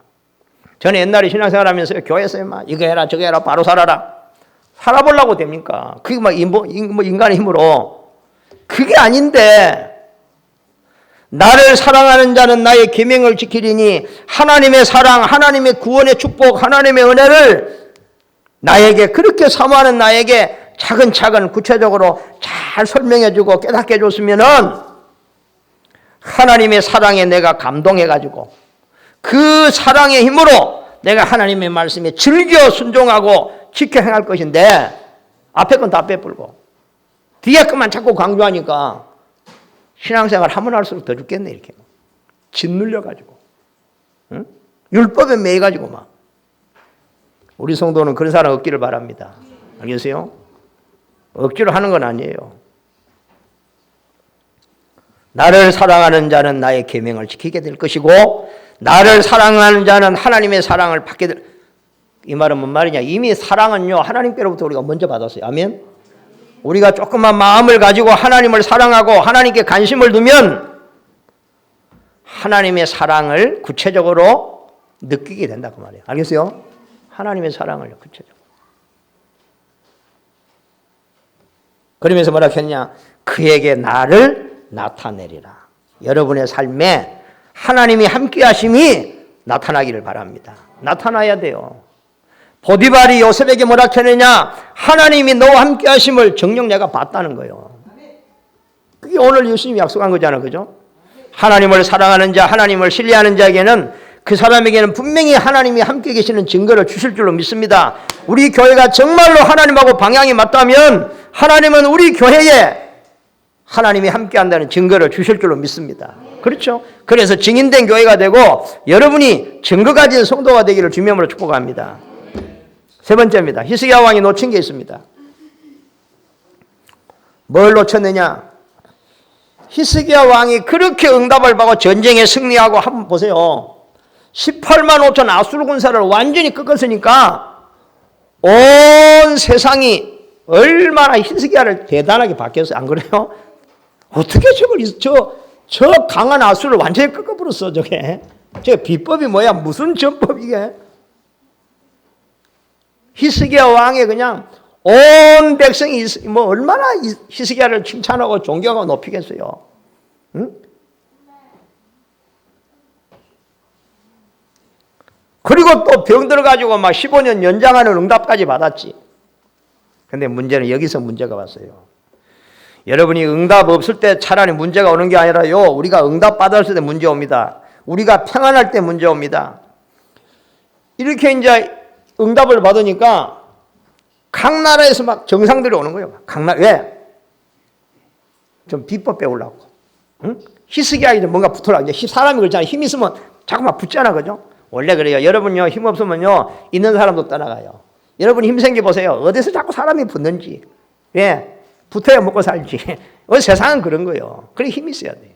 저는 옛날에 신앙생활하면서 교회에서 막 이거 해라 저거 해라 바로 살아라. 살아보려고 됩니까? 그게 막 인간의 힘으로. 그게 아닌데, 나를 사랑하는 자는 나의 계명을 지키리니 하나님의 사랑, 하나님의 구원의 축복, 하나님의 은혜를 나에게, 그렇게 사모하는 나에게 차근차근 구체적으로 잘 설명해주고 깨닫게 해줬으면은 하나님의 사랑에 내가 감동해가지고 그 사랑의 힘으로 내가 하나님의 말씀에 즐겨 순종하고 지켜 행할 것인데, 앞에 건 다 빼불고 뒤에 것만 자꾸 강조하니까 신앙생활 하면 할수록 더 죽겠네, 이렇게 짓눌려가지고, 응? 율법에 매여가지고 막. 우리 성도는 그런 사람 없기를 바랍니다. 알겠어요? 억지로 하는 건 아니에요. 나를 사랑하는 자는 나의 계명을 지키게 될 것이고 나를 사랑하는 자는 하나님의 사랑을 받게 될. 이 말은 뭔 말이냐? 이미 사랑은요, 하나님께로부터 우리가 먼저 받았어요. 아멘? 우리가 조금만 마음을 가지고 하나님을 사랑하고 하나님께 관심을 두면 하나님의 사랑을 구체적으로 느끼게 된다, 그 말이에요. 알겠어요? 하나님의 사랑을 구체적으로. 그러면서 뭐라 했냐? 그에게 나를 나타내리라. 여러분의 삶에 하나님이 함께 하심이 나타나기를 바랍니다. 나타나야 돼요. 보디발이 요셉에게 뭐라 했느냐? 하나님이 너와 함께 하심을 정녕 내가 봤다는 거예요. 그게 오늘 예수님이 약속한 거잖아요. 그죠? 하나님을 사랑하는 자, 하나님을 신뢰하는 자에게는, 그 사람에게는 분명히 하나님이 함께 계시는 증거를 주실 줄로 믿습니다. 우리 교회가 정말로 하나님하고 방향이 맞다면 하나님은 우리 교회에 하나님이 함께 한다는 증거를 주실 줄로 믿습니다. 그렇죠? 그래서 증인된 교회가 되고 여러분이 증거 가진 성도가 되기를 주님으로 축복합니다. 세 번째입니다. 히스기야 왕이 놓친 게 있습니다. 뭘 놓쳤느냐? 히스기야 왕이 그렇게 응답을 받고 전쟁에 승리하고, 한번 보세요. 18만 5천 아수르 군사를 완전히 꺾었으니까 온 세상이 얼마나 히스기야를 대단하게 바뀌었어요. 안 그래요? 어떻게 저 강한 아수를 완전히 꺾어버렸어, 저게. 저게 비법이 뭐야? 무슨 전법 이게? 히스기야 왕의 그냥 온 백성이 뭐 얼마나 히스기야를 칭찬하고 존경하고 높이겠어요. 응? 그리고 또 병 들어가지고 막 15년 연장하는 응답까지 받았지. 근데 문제는 여기서 문제가 왔어요. 여러분이 응답 없을 때 차라리 문제가 오는 게 아니라요, 우리가 응답 받았을 때 문제 옵니다. 우리가 평안할 때 문제 옵니다. 이렇게 이제 응답을 받으니까 각 나라에서 막 정상들이 오는 거예요. 왜? 좀 비법 배우려고. 응? 히스기야에 뭔가 붙으려고. 이제 사람이 그렇잖아요. 힘 있으면 자꾸만 붙잖아, 그죠? 원래 그래요. 여러분요, 힘 없으면요, 있는 사람도 떠나가요. 여러분 힘 생겨보세요. 어디서 자꾸 사람이 붙는지. 왜? 붙어야 먹고 살지. 세상은 그런 거예요. 그래 힘이 있어야 돼요.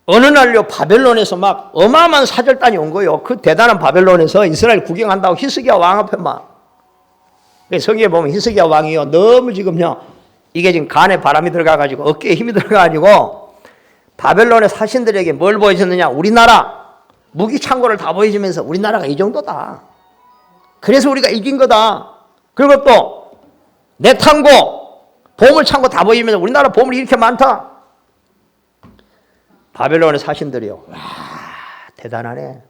어느 날요, 바벨론에서 막 어마어마한 사절단이 온 거예요. 그 대단한 바벨론에서 이스라엘 구경한다고 히스기야 왕 앞에 막. 성경에 보면 히스기야 왕이요, 너무 지금요, 이게 지금 간에 바람이 들어가가지고 어깨에 힘이 들어가가지고 바벨론의 사신들에게 뭘 보여줬느냐? 우리나라 무기 창고를 다 보여주면서 우리나라가 이 정도다. 그래서 우리가 이긴 거다. 그리고 또 내 창고, 보물 창고 다 보여주면서 우리나라 보물이 이렇게 많다. 바벨론의 사신들이요. 와, 대단하네.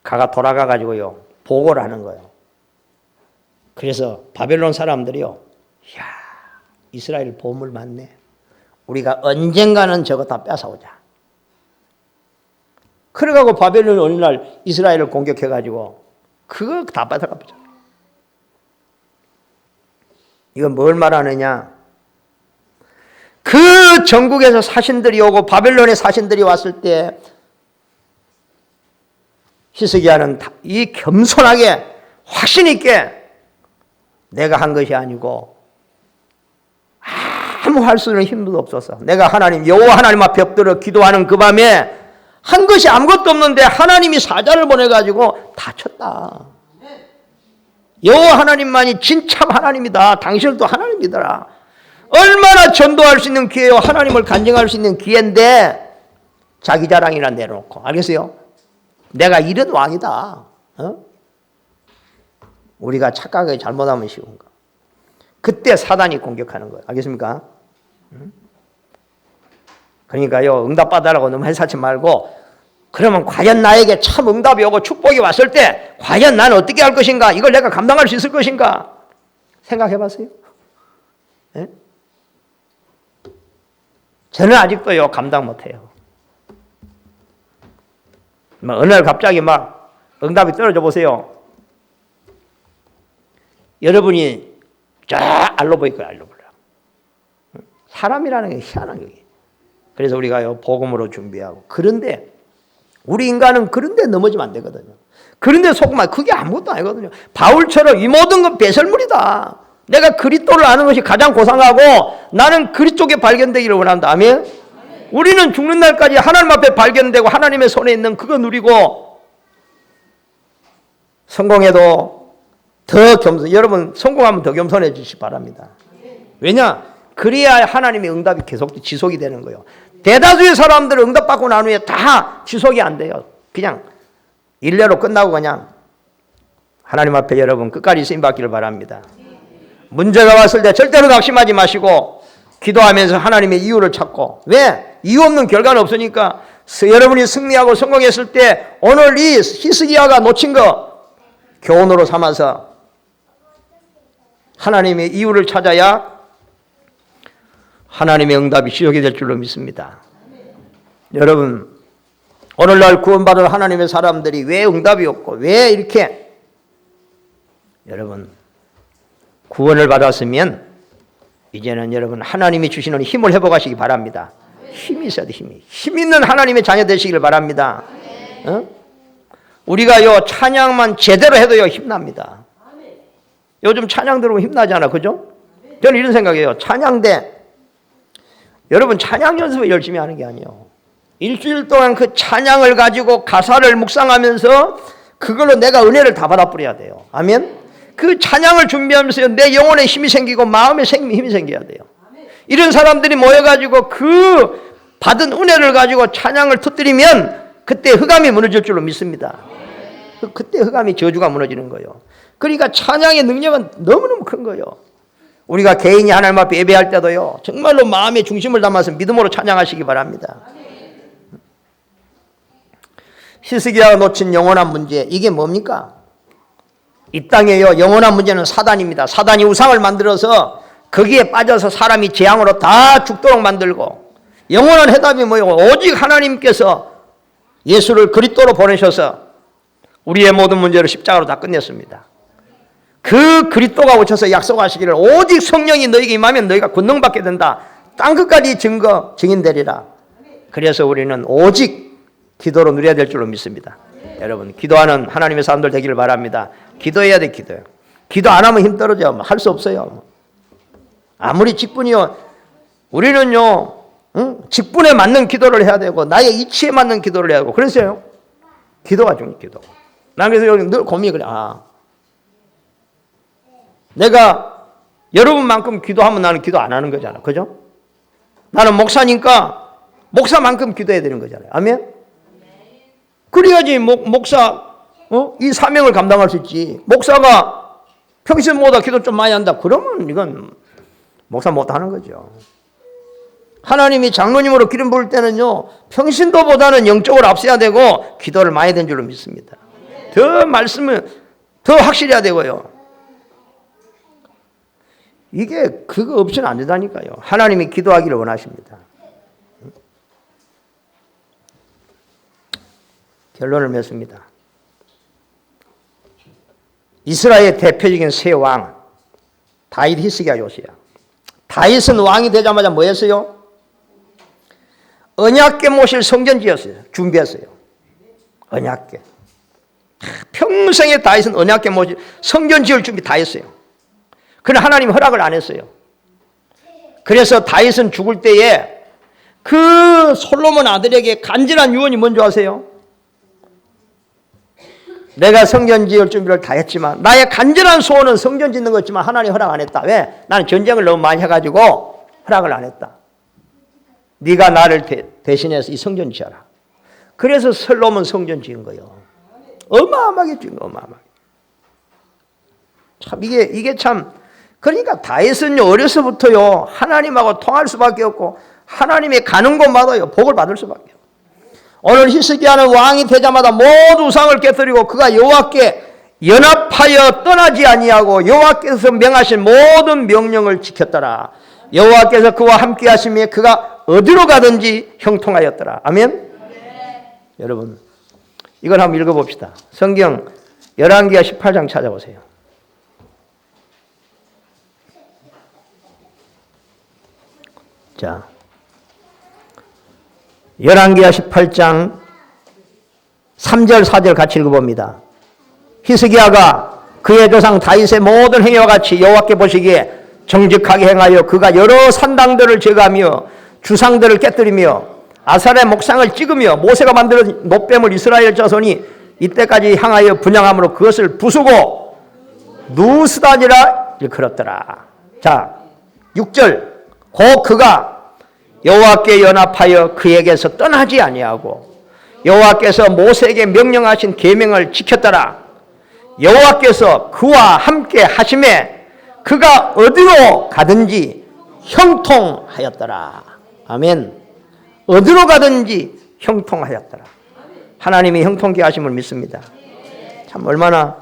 가가 돌아가가지고요, 보고를 하는 거예요. 그래서 바벨론 사람들이요, 이야, 이스라엘 보물 많네. 우리가 언젠가는 저거 다 뺏어오자. 그래가지고 바벨론이 어느 날 이스라엘을 공격해가지고 그거 다 뺏어가보자. 이건 뭘 말하느냐? 그 전국에서 사신들이 오고 바벨론의 사신들이 왔을 때 히스기야는 이 겸손하게 확신 있게 내가 한 것이 아니고 아무 할 수 있는 힘도 없었어. 내가 하나님 여호와 하나님 앞에 엎드려 기도하는 그 밤에 한 것이 아무것도 없는데 하나님이 사자를 보내가지고 다 쳤다. 여호와 하나님만이 진참 하나님이다. 당신도 하나님이더라. 얼마나 전도할 수 있는 기회요. 하나님을 간증할 수 있는 기회인데 자기 자랑이나 내놓고. 알겠어요? 내가 이런 왕이다. 어? 우리가 착각하게 잘못하면 쉬운 거. 그때 사단이 공격하는 거예요. 알겠습니까? 그러니까요, 응답받으라고 너무 해사치 말고, 그러면 과연 나에게 참 응답이 오고 축복이 왔을 때 과연 나는 어떻게 할 것인가? 이걸 내가 감당할 수 있을 것인가? 생각해 봤어요? 네? 저는 아직도요, 감당 못 해요. 어느 날 갑자기 막 응답이 떨어져 보세요. 여러분이 쫙 알로 보일 거예요, 알로 보려. 사람이라는 게 희한한 거예요. 그래서 우리가요, 복음으로 준비하고. 그런데 우리 인간은 그런데 넘어지면 안 되거든요. 그런데 속으면 그게 아무것도 아니거든요. 바울처럼 이 모든 건 배설물이다. 내가 그리스도를 아는 것이 가장 고상하고 나는 그리스도에 발견되기를 원한다. 아멘? 우리는 죽는 날까지 하나님 앞에 발견되고 하나님의 손에 있는 그거 누리고 성공해도 더 겸손. 여러분 성공하면 더 겸손해지시 바랍니다. 왜냐? 그래야 하나님의 응답이 계속 지속이 되는 거예요. 대다수의 사람들은 응답받고 난 후에 다 지속이 안 돼요. 그냥 일례로 끝나고 그냥 하나님 앞에 여러분 끝까지 쓰임받기를 바랍니다. 문제가 왔을 때 절대로 낙심하지 마시고 기도하면서 하나님의 이유를 찾고. 왜? 이유 없는 결과는 없으니까. 여러분이 승리하고 성공했을 때 오늘 이 히스기야가 놓친 거 교훈으로 삼아서 하나님의 이유를 찾아야 하나님의 응답이 지속이 될 줄로 믿습니다. 여러분, 오늘날 구원받은 하나님의 사람들이 왜 응답이 없고 왜 이렇게, 여러분 구원을 받았으면 이제는 여러분 하나님이 주시는 힘을 회복하시기 바랍니다. 힘이 있어야 돼. 힘 있는 하나님의 자녀 되시기를 바랍니다. 어? 우리가요 찬양만 제대로 해도요 힘납니다. 요즘 찬양 들으면 힘나잖아, 그죠? 저는 이런 생각이에요. 찬양대 여러분 찬양 연습을 열심히 하는 게 아니에요. 일주일 동안 그 찬양을 가지고 가사를 묵상하면서 그걸로 내가 은혜를 다 받아 뿌려야 돼요. 아멘? 그 찬양을 준비하면서 내 영혼에 힘이 생기고 마음에 힘이 생겨야 돼요. 이런 사람들이 모여가지고 그 받은 은혜를 가지고 찬양을 터뜨리면 그때 흑암이 무너질 줄로 믿습니다. 그때 흑암이 저주가 무너지는 거예요. 그러니까 찬양의 능력은 너무너무 큰 거예요. 우리가 개인이 하나님 앞에 예배할 때도요 정말로 마음의 중심을 담아서 믿음으로 찬양하시기 바랍니다. 히스기야가 놓친 영원한 문제, 이게 뭡니까? 이 땅에요 영원한 문제는 사단입니다. 사단이 우상을 만들어서 거기에 빠져서 사람이 재앙으로 다 죽도록 만들고, 영원한 해답이 뭐예요? 오직 하나님께서 예수를 그리스도로 보내셔서 우리의 모든 문제를 십자가로 다 끝냈습니다. 그 그리스도가 오셔서 약속하시기를 오직 성령이 너희에게 임하면 너희가 권능받게 된다. 땅끝까지 증인되리라. 그래서 우리는 오직 기도로 누려야 될 줄로 믿습니다. 여러분 기도하는 하나님의 사람들 되기를 바랍니다. 기도해야 돼. 기도 안 하면 힘 떨어져. 할 수 없어요. 아무리 직분이요. 우리는요 직분에 맞는 기도를 해야 되고 나의 이치에 맞는 기도를 해야 되고 그랬어요. 기도가 중요해요. 기도. 난 그래서 여기 늘 고민이 그래. 내가 여러분만큼 기도하면 나는 기도 안 하는 거잖아. 그죠? 나는 목사니까 목사만큼 기도해야 되는 거잖아요. 아멘? 그래야지 목사 이 사명을 감당할 수 있지. 목사가 평소보다 기도 좀 많이 한다. 그러면 이건 목사 못 하는 거죠. 하나님이 장로님으로 기름 부을 때는요, 평신도보다는 영적으로 앞서야 되고 기도를 많이 된 줄로 믿습니다. 더 말씀을 더 확실해야 되고요. 이게 그거 없이는 안 된다니까요. 하나님이 기도하기를 원하십니다. 결론을 맺습니다. 이스라엘의 대표적인 세 왕, 다윗, 히스기야, 요시야. 다윗은 왕이 되자마자 뭐 했어요? 언약궤 모실 성전 지었어요. 준비했어요. 언약궤. 평생에 다윗은 언약궤 모실 성전 지을 준비 다 했어요. 그러나 하나님이 허락을 안 했어요. 그래서 다윗은 죽을 때에 그 솔로몬 아들에게 간절한 유언이 뭔지 아세요? 내가 성전 지을 준비를 다 했지만 나의 간절한 소원은 성전 짓는 거였지만 하나님 허락 안 했다. 왜? 나는 전쟁을 너무 많이 해가지고 허락을 안 했다. 네가 나를 대신해서 이 성전 지어라. 그래서 솔로몬 성전 지은 거예요. 어마어마하게 지은 거, 어마어마하게. 참 이게 참, 그러니까 다윗은요 어려서부터요 하나님하고 통할 수밖에 없고 하나님이 가는 곳마다요 복을 받을 수밖에 없어요. 오늘 히스기야는 왕이 되자마자 모두 우상을 깨뜨리고 그가 여호와께 연합하여 떠나지 아니하고 여호와께서 명하신 모든 명령을 지켰더라. 여호와께서 그와 함께 하시며 그가 어디로 가든지 형통하였더라. 아멘. 여러분 이걸 한번 읽어봅시다. 성경 열왕기하 18장 찾아보세요. 자, 열왕기하 18장 3절 4절 같이 읽어봅니다. 히스기야가 그의 조상 다윗의 모든 행위와 같이 여호와께 보시기에 정직하게 행하여 그가 여러 산당들을 제거하며 주상들을 깨뜨리며 아사의 목상을 찍으며 모세가 만든 놋뱀을 이스라엘 자손이 이때까지 향하여 분양함으로 그것을 부수고 누스다니라 일컬었더라. 자, 6절 곧 그가 여호와께 연합하여 그에게서 떠나지 아니하고 여호와께서 모세에게 명령하신 계명을 지켰더라. 여호와께서 그와 함께 하심에 그가 어디로 가든지 형통하였더라. 아멘. 어디로 가든지 형통하였더라. 하나님이 형통케 하심을 믿습니다. 참 얼마나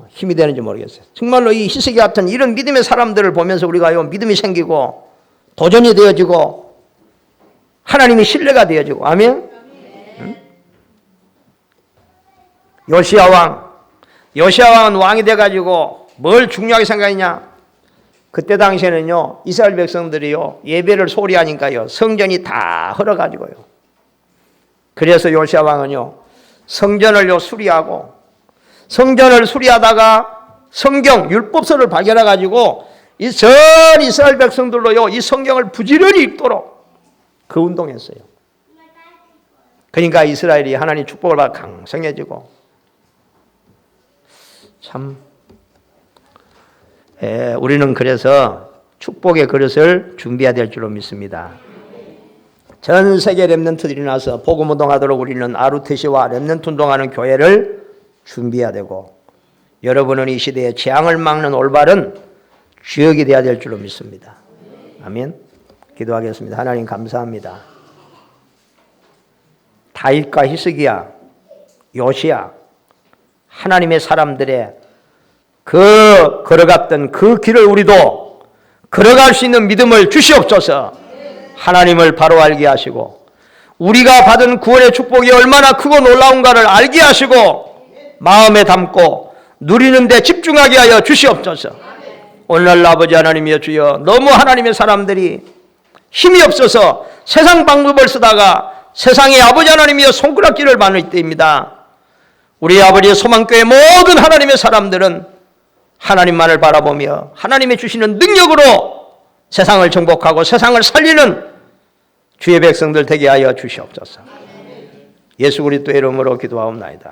힘이 되는지 모르겠어요. 정말로 이 히스기야 같은 이런 믿음의 사람들을 보면서 우리가 믿음이 생기고 도전이 되어지고 하나님이 신뢰가 되어지고. 아멘. 응? 요시야 왕은 왕이 돼가지고 뭘 중요하게 생각했냐? 그때 당시에는요 이스라엘 백성들이요 예배를 소홀히 하니까요 성전이 다 헐어가지고요. 그래서 요시야 왕은요 성전을 수리하고 성전을 수리하다가 성경 율법서를 발견해가지고 이 전 이스라엘 백성들로요 이 성경을 부지런히 읽도록 그 운동했어요. 그러니까 이스라엘이 하나님 축복을 받아 강성해지고 참 우리는 그래서 축복의 그릇을 준비해야 될 줄로 믿습니다. 전 세계 렘넌트들이 나서 복음 운동하도록 우리는 아루테시와 렘넌트 운동하는 교회를 준비해야 되고 여러분은 이 시대에 재앙을 막는 올바른 주역이 되어야 될 줄로 믿습니다. 아멘. 기도하겠습니다. 하나님 감사합니다. 다윗과 히스기야, 요시야 하나님의 사람들의 그 걸어갔던 그 길을 우리도 걸어갈 수 있는 믿음을 주시옵소서. 하나님을 바로 알게 하시고 우리가 받은 구원의 축복이 얼마나 크고 놀라운가를 알게 하시고 마음에 담고 누리는 데 집중하게 하여 주시옵소서. 오늘날 아버지 하나님이여 주여 너무 하나님의 사람들이 힘이 없어서 세상 방법을 쓰다가 세상의 아버지 하나님이여 손가락질을 받는 때입니다. 우리 아버지의 소망교회 모든 하나님의 사람들은 하나님만을 바라보며 하나님이 주시는 능력으로 세상을 정복하고 세상을 살리는 주의 백성들 되게 하여 주시옵소서. 예수 그리스도의 이름으로 기도하옵나이다.